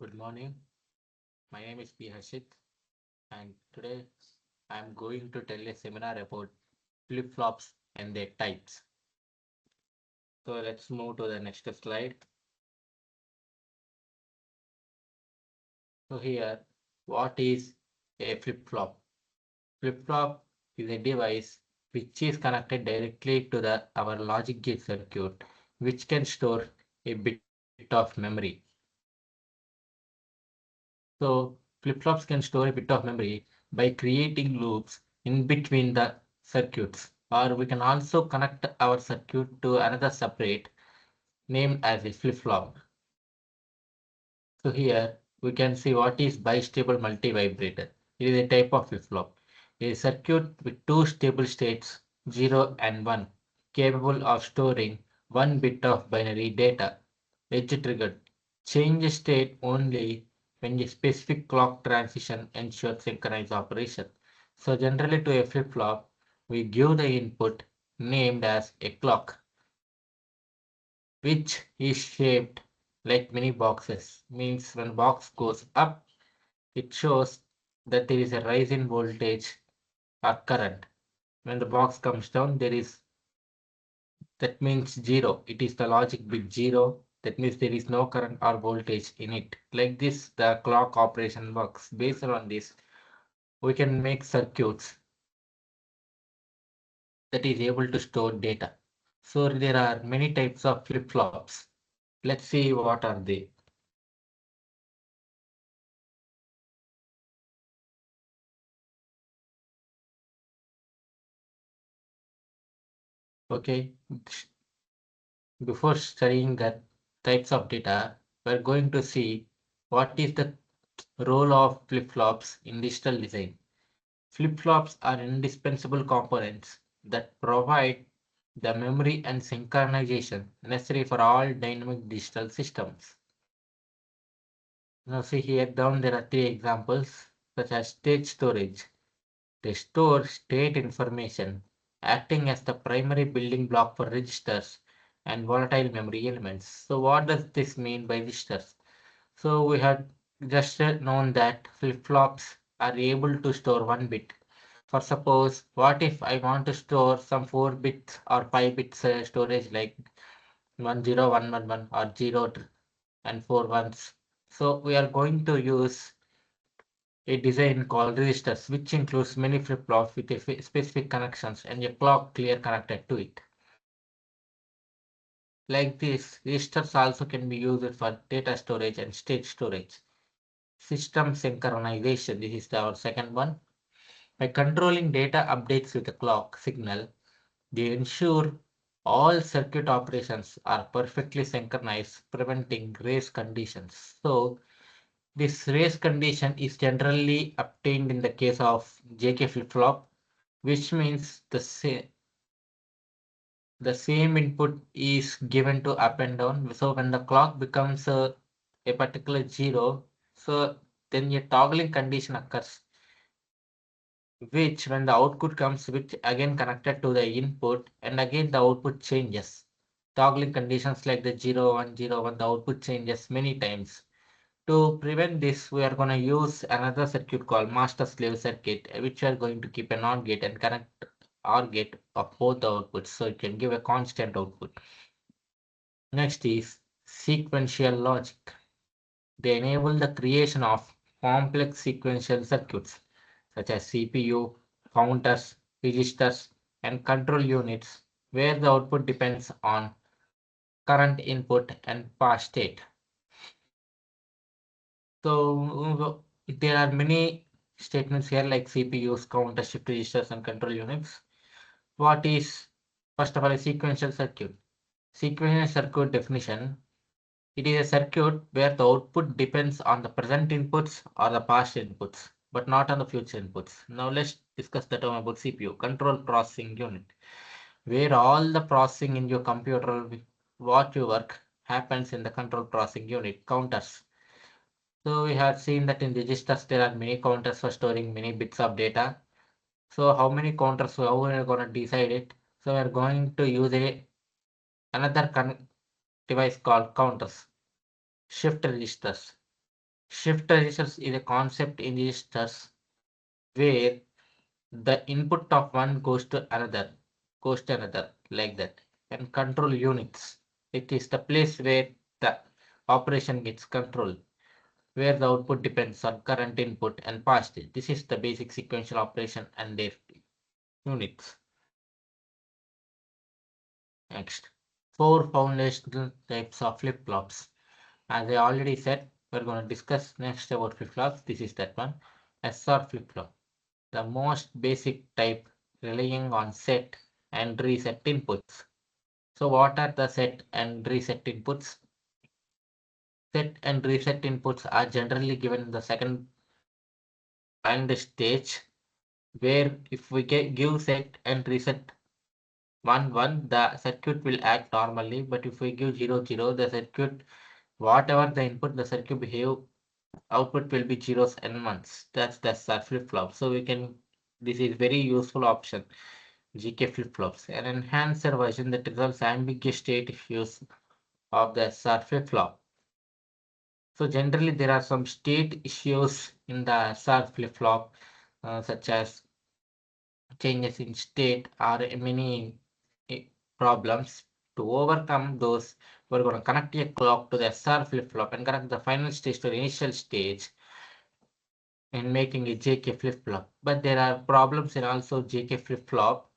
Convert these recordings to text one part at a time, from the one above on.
Good morning. My name is P. Harshit, and today I am going to tell a seminar about flip-flops and their types. So let's move to the next slide. So here, what is a flip-flop? Flip-flop is a device which is connected directly to our logic gate circuit, which can store a bit of memory. So flip-flops can store a bit of memory by creating loops in between the circuits, or we can also connect our circuit to another separate named as a flip-flop. So here we can see what is bistable multivibrator. It is a type of flip-flop. A circuit with two stable states 0 and 1 capable of storing one bit of binary data. Edge triggered. Change state only when a specific clock transition ensures synchronized operation. So generally to a flip-flop, we give the input named as a clock, which is shaped like mini boxes. Means when box goes up, it shows that there is a rise in voltage or current. When the box comes down, that means 0. It is the logic bit 0. That means there is no current or voltage in it. Like this, the clock operation works. Based on this, we can make circuits that is able to store data. So there are many types of flip-flops. Let's see what are they. Okay, before studying the types of data, we're going to see what is the role of flip-flops in digital design. Flip-flops are indispensable components that provide the memory and synchronization necessary for all dynamic digital systems. Now see here down there are three examples such as state storage. They store state information acting as the primary building block for registers and volatile memory elements. So what does this mean by registers? So we have just known that flip-flops are able to store one bit. For suppose, what if I want to store some 4 bits or 5 bits storage like 10111 or 0 and 4 ones. So we are going to use a design called registers, which includes many flip-flops with a specific connections and a clock clear connected to it. Like this, registers also can be used for data storage and state storage. System synchronization, this is our second one. By controlling data updates with the clock signal, they ensure all circuit operations are perfectly synchronized, preventing race conditions. So this race condition is generally obtained in the case of JK flip-flop, which means the same input is given to up and down. So when the clock becomes a particular 0, so then a toggling condition occurs, which when the output comes, which again connected to the input, and again the output changes. Toggling conditions like the 0, 1, 0, 1, the output changes many times. To prevent this, we are going to use another circuit called master slave circuit, which we are going to keep a NOR gate and connect OR gate of both the outputs, so it can give a constant output. Next is sequential logic. They enable the creation of complex sequential circuits such as CPU, counters, registers, and control units, where the output depends on current input and past state. So there are many statements here like CPUs, counter, shift registers, and control units. What is, first of all, a sequential circuit? Sequential circuit definition. It is a circuit where the output depends on the present inputs or the past inputs, but not on the future inputs. Now let's discuss the term about CPU, control processing unit, where all the processing in your computer, what you work, happens in the control processing unit, counters. So we have seen that in registers there are many counters for storing many bits of data. So how many counters, how we are going to decide it? So we are going to use another device called counters, shift registers. Shift registers is a concept in registers where the input of one goes to another like that. And control units. It is the place where the operation gets controlled, where the output depends on current input and past. This is the basic sequential operation and their units. Next, four foundational types of flip-flops. As I already said, we're going to discuss next about flip-flops. This is that one. SR flip-flop, the most basic type relying on set and reset inputs. So what are the set and reset inputs? Set and reset inputs are generally given in the second and stage, where if we give set and reset 1 1, the circuit will act normally, but if we give 0 0, the circuit, whatever the input, the circuit behave, output will be zeros and ones. That's our flip-flop. So we can, this is very useful option, GK flip-flops, an enhanced version that resolves ambiguous state issues of the SR flip-flop. So generally there are some state issues in the SR flip-flop, such as changes in state or many problems. To overcome those, we're going to connect a clock to the SR flip-flop and connect the final stage to the initial stage in making a JK flip-flop. But there are problems in also JK flip-flop,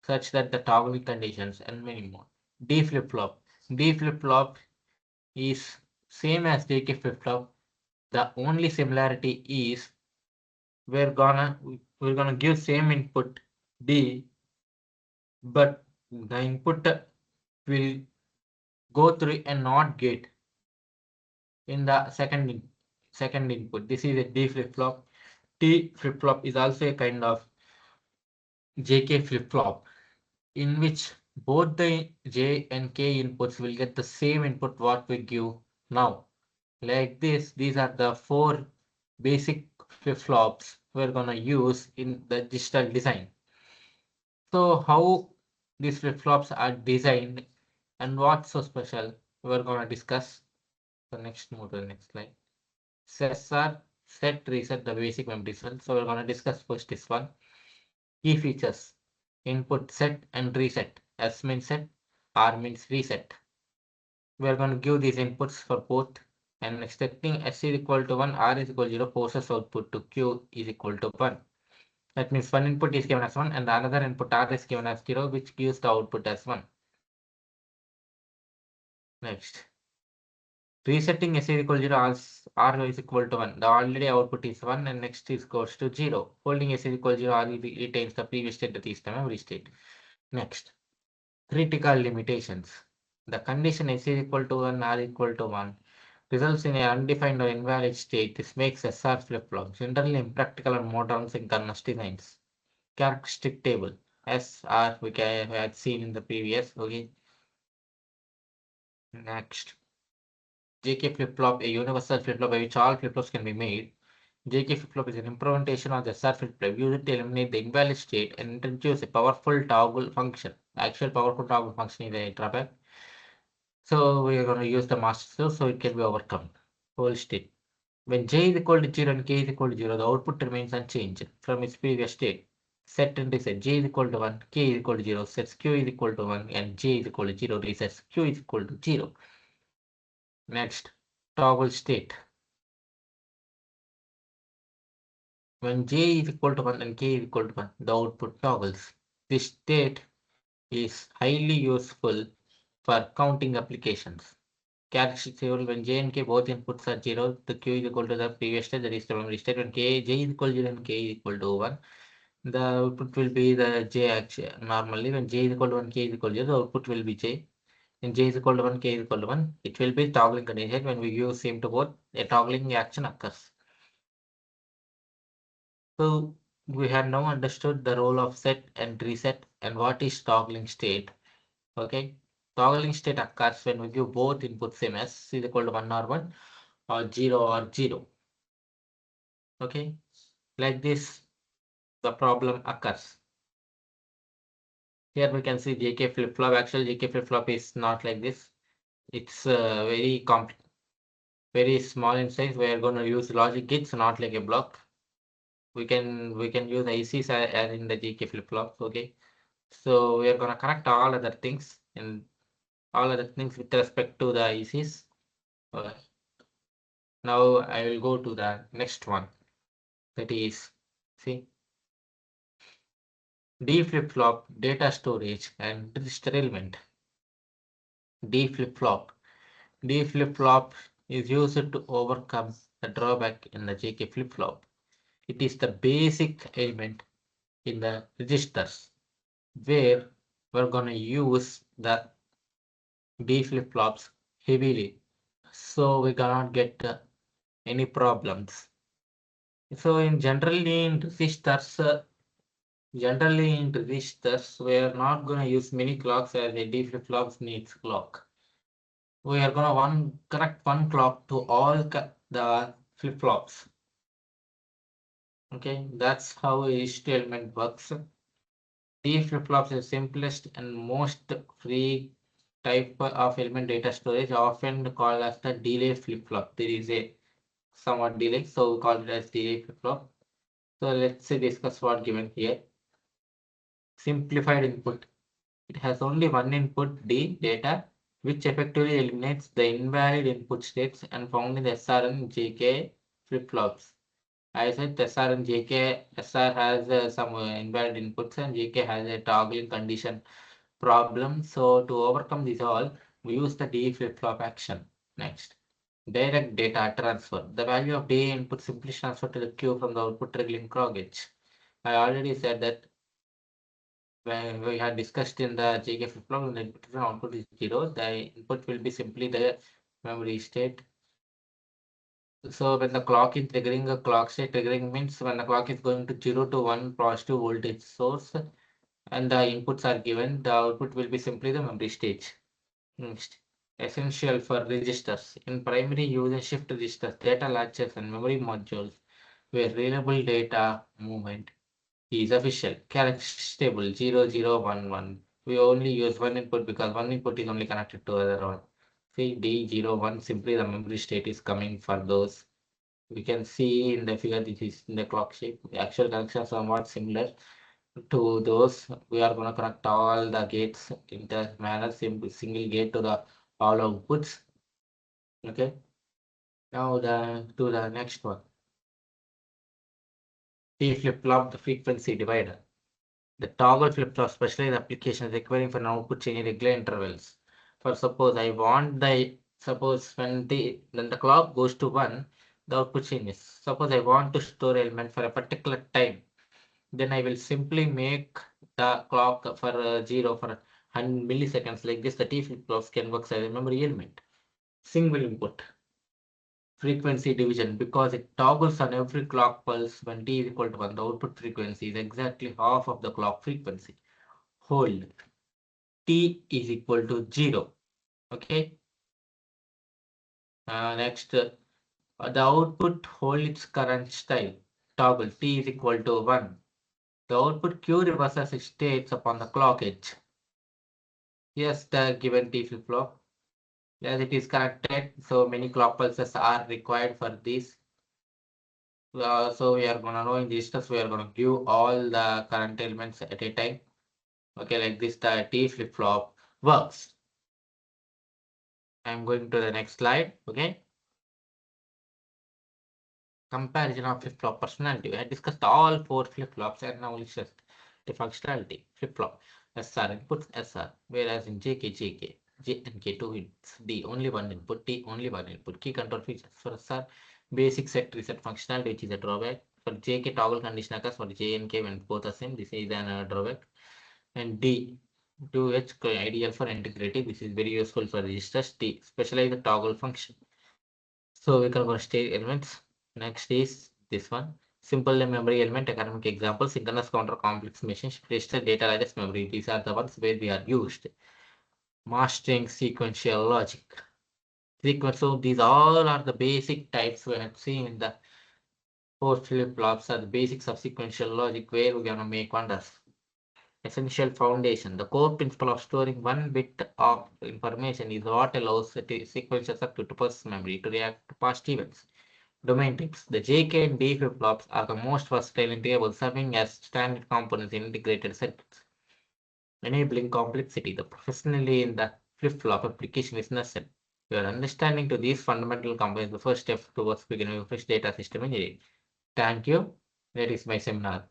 such that the toggling conditions and many more. D flip-flop. D flip-flop is same as JK flip-flop. The only similarity is we're gonna give same input D, but the input will go through a NOT gate in the second input. This is a D flip-flop. T flip-flop is also a kind of JK flip-flop in which both the J and K inputs will get the same input what we give now. Like this, these are the four basic flip-flops we're gonna use in the digital design. So how these flip-flops are designed and what's so special, we're gonna discuss. The next, move to the next slide. Sets are set, reset, the basic memory cell. So we're gonna discuss first this one. Key features: input set and reset. S means set, R means reset. We are going to give these inputs for both and expecting S is equal to 1, R is equal to 0, forces output to Q is equal to 1. That means one input is given as 1 and the another input R is given as 0, which gives the output as 1. Next, resetting S is equal to 0, R is equal to 1. The already output is 1 and next is goes to 0. Holding S is equal to 0, R retains the previous state, that is the memory state. Next, critical limitations. The condition S is equal to 1, R equal to 1 results in an undefined or invalid state. This makes SR flip-flop generally impractical on modern synchronous designs. Characteristic table. SR we had seen in the previous. Okay. Next. JK flip-flop, a universal flip-flop by which all flip-flops can be made. JK flip-flop is an implementation of the SR flip-flop used to eliminate the invalid state and introduce a powerful toggle function. The actual powerful toggle function is a drawback. So we are going to use the master so it can be overcome. Whole state. When j is equal to 0 and k is equal to 0, the output remains unchanged from its previous state. Set and reset. J is equal to 1, k is equal to 0, sets q is equal to 1, and j is equal to 0, resets q is equal to 0. Next, toggle state. When j is equal to 1 and k is equal to 1, the output toggles. This state is highly useful for counting applications. Characteristic table: when j and k both inputs are 0, the q is equal to the previous state, that is the memory state. When j is equal to 0 and k is equal to 1, the output will be the j actually. Normally, when j is equal to 1, k is equal to 0, the output will be j. When j is equal to 1, k is equal to 1, it will be toggling condition. When we use same to both, a toggling action occurs. So we have now understood the role of set and reset and what is toggling state. Okay. Toggling state occurs when we give both inputs same as is equal to 1 or 1 or 0 or 0. Okay. Like this, the problem occurs. Here we can see JK flip-flop. Actually, JK flip-flop is not like this. It's very very small in size. We are going to use logic gates, not like a block. We can use ICs as in the GK flip-flops. Okay. So we are going to connect all other things with respect to the ICs. Uh, Now I will go to the next one. That is, see, D flip-flop, data storage, and register element. D flip-flop. D flip-flop is used to overcome the drawback in the JK flip-flop. It is the basic element in the registers where we're going to use the D flip-flops heavily, so we cannot get any problems. So generally in registers, we are not going to use many clocks as a D flip-flops needs clock. We are going to connect one clock to all the flip-flops. Okay, that's how a digital element works. D flip-flops is the simplest and most free type of element data storage, often called as the delay flip-flop. There is a somewhat delay, so we call it as delay flip-flop. So let's discuss what given here. Simplified input. It has only one input, D data, which effectively eliminates the invalid input states and found in the SR and JK flip-flops. I said SR and JK, SR has some invalid inputs and JK has a toggling condition problem. So to overcome this all, we use the D flip-flop action. Next, direct data transfer. The value of D input simply transferred to the queue from the output triggering clock edge. I already said that when we had discussed in the JK flip-flop, when the input and output is 0, the input will be simply the memory state. So when the clock is triggering a clock state, triggering means when the clock is going to 0 to 1 positive voltage source and the inputs are given, the output will be simply the memory stage. Next, essential for registers. In primary use and shift registers, data latches and memory modules where reliable data movement is official. Character stable 0011. We only use one input because one input is only connected to other one. See D01, simply the memory state is coming for those. We can see in the figure this is in the clock shape. The actual connections are somewhat similar to those. We are going to connect all the gates in the manner single gate to the all outputs. Okay. Now to the next one. T flip-flop, the frequency divider. The toggle flip-flop, especially the application requiring for an output change in regular intervals. For suppose I want suppose when the clock goes to 1, the output changes. Suppose I want to store element for a particular time, then I will simply make the clock for 0 for 100 milliseconds. Like this, the T flip-flops can work as a memory element. Single input frequency division, because it toggles on every clock pulse when T is equal to 1. The output frequency is exactly half of the clock frequency. Hold. T is equal to 0. Okay. Next, the output hold its current style. Toggle T is equal to 1. The output Q reverses its states upon the clock edge. Yes, the given T flip-flop. As it is connected, so many clock pulses are required for this. So we are gonna know in this test, we are gonna give all the current elements at a time. Okay, like this, the T flip-flop works. I'm going to the next slide. Okay. Comparison of flip-flop personality. We had discussed all 4 flip-flops and now let's just the functionality. Flip-flop SR inputs SR, whereas in JK, J and K2 it's D only one input, T only one input. Key control features for SR, basic set reset functionality, which is a drawback. For JK, toggle condition occurs for J and K when both are same. This is an drawback. And D, 2H ideal for integrity. This is very useful for registers. T, specialize the toggle function. So we can go state elements. Next is this one. Simple memory element, academic example, synchronous counter complex machines, register data like this memory. These are the ones where we are used. Mastering sequential logic. So these all are the basic types we have seen in the 4 flip-flops are the basics of sequential logic where we're gonna make wonders. essential foundation. The core principle of storing one bit of information is what allows the sequential circuit to process memory to react to past events. Domain types. The JK and D flip-flops are the most versatile in tables, serving as standard components in integrated circuits. Enabling complexity. The professionally in the flip-flop application is necessary. Your understanding to these fundamental components is the first step towards beginning fresh data system engineering. Thank you. That is my seminar.